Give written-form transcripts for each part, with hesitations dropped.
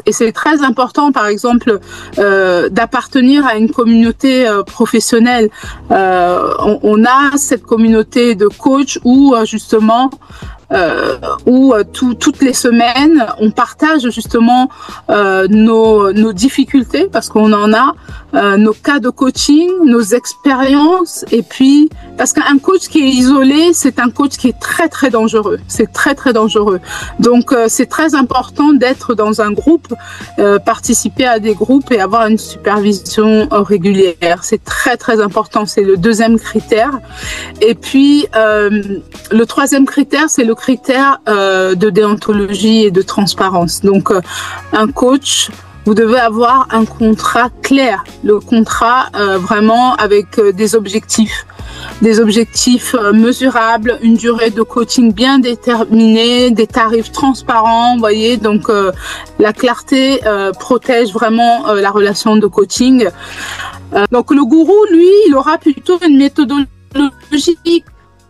Et c'est très important, par exemple, d'appartenir à une communauté professionnelle. On a cette communauté de coachs où justement toutes les semaines, on partage justement nos difficultés, parce qu'on en a, nos cas de coaching, nos expériences, et puis, parce qu'un coach qui est isolé, c'est un coach qui est très, très dangereux. C'est très, très dangereux. Donc, c'est très important d'être dans un groupe, participer à des groupes et avoir une supervision régulière. C'est très, très important. C'est le deuxième critère. Et puis, le troisième critère, c'est le critère de déontologie et de transparence. Donc, un coach, vous devez avoir un contrat clair, le contrat vraiment avec des objectifs mesurables, une durée de coaching bien déterminée, des tarifs transparents, vous voyez. Donc, la clarté protège vraiment la relation de coaching. Donc, le gourou, lui, il aura plutôt une méthodologie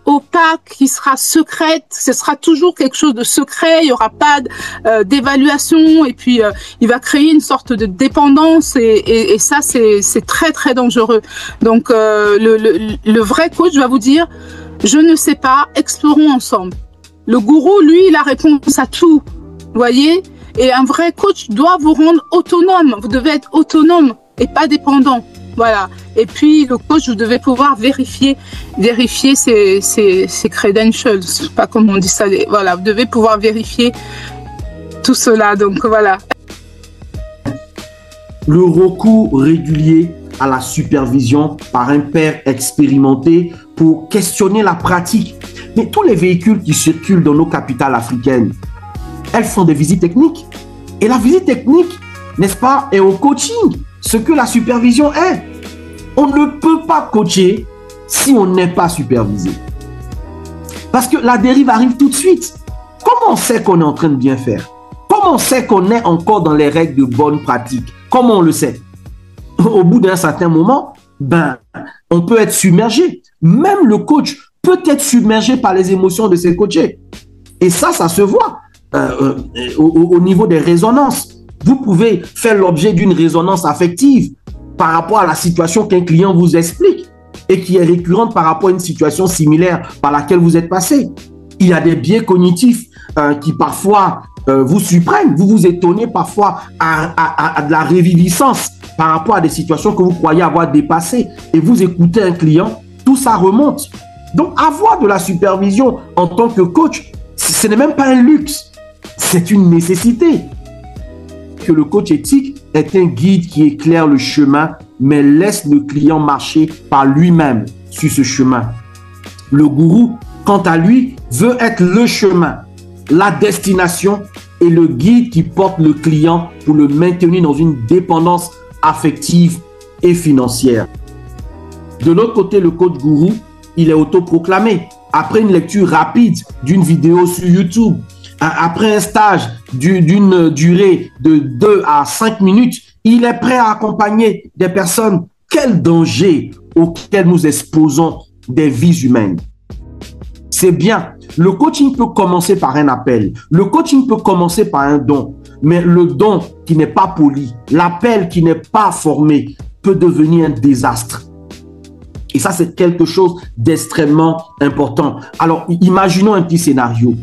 opaque, qui sera secrète, ce sera toujours quelque chose de secret, il n'y aura pas d'évaluation, et puis il va créer une sorte de dépendance, et ça c'est très très dangereux. Donc le vrai coach va vous dire, je ne sais pas, explorons ensemble. Le gourou, lui, il a réponse à tout, vous voyez, et un vrai coach doit vous rendre autonome, vous devez être autonome et pas dépendant. Voilà. Et puis, le coach, vous devez pouvoir vérifier ses credentials. Je sais pas comment on dit ça. Voilà. Vous devez pouvoir vérifier tout cela. Donc, voilà. Le recours régulier à la supervision par un père expérimenté pour questionner la pratique. Mais tous les véhicules qui circulent dans nos capitales africaines, elles font des visites techniques. Et la visite technique, n'est-ce pas, est au coaching. Ce que la supervision est. On ne peut pas coacher si on n'est pas supervisé. Parce que la dérive arrive tout de suite. Comment on sait qu'on est en train de bien faire? Comment on sait qu'on est encore dans les règles de bonne pratique? Comment on le sait? Au bout d'un certain moment, on peut être submergé. Même le coach peut être submergé par les émotions de ses coachés. Et ça se voit au niveau des résonances. Vous pouvez faire l'objet d'une résonance affective par rapport à la situation qu'un client vous explique et qui est récurrente par rapport à une situation similaire par laquelle vous êtes passé. Il y a des biais cognitifs qui parfois vous surprennent. Vous vous étonnez parfois à de la réviviscence par rapport à des situations que vous croyez avoir dépassées. Et vous écoutez un client, tout ça remonte. Donc, avoir de la supervision en tant que coach, ce n'est même pas un luxe, c'est une nécessité. Que le coach éthique est un guide qui éclaire le chemin, mais laisse le client marcher par lui-même sur ce chemin. Le gourou, quant à lui, veut être le chemin, la destination et le guide qui porte le client pour le maintenir dans une dépendance affective et financière. De l'autre côté, le coach gourou, il est autoproclamé. Après une lecture rapide d'une vidéo sur YouTube, après un stage d'une durée de 2 à 5 minutes, il est prêt à accompagner des personnes. Quel danger auquel nous exposons des vies humaines. C'est bien. Le coaching peut commencer par un appel. Le coaching peut commencer par un don. Mais le don qui n'est pas poli, l'appel qui n'est pas formé, peut devenir un désastre. Et ça, c'est quelque chose d'extrêmement important. Alors, imaginons un petit scénario.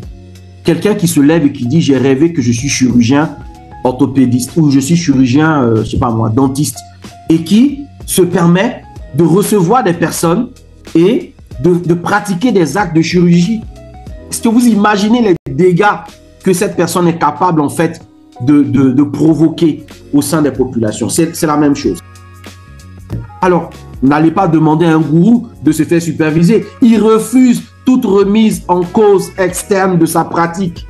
Quelqu'un qui se lève et qui dit « J'ai rêvé que je suis chirurgien orthopédiste ou je suis chirurgien, je sais pas moi, dentiste » et qui se permet de recevoir des personnes et de pratiquer des actes de chirurgie. Est-ce que vous imaginez les dégâts que cette personne est capable en fait de provoquer au sein des populations? C'est la même chose. Alors, n'allez pas demander à un gourou de se faire superviser. Il refuse toute remise en cause externe de sa pratique.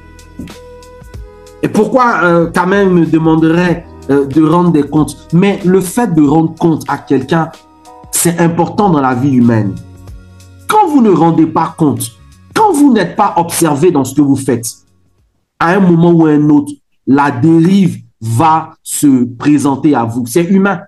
Et pourquoi quand même me demanderait de rendre des comptes? Mais le fait de rendre compte à quelqu'un, c'est important dans la vie humaine. Quand vous ne rendez pas compte, quand vous n'êtes pas observé dans ce que vous faites, à un moment ou à un autre, la dérive va se présenter à vous. C'est humain.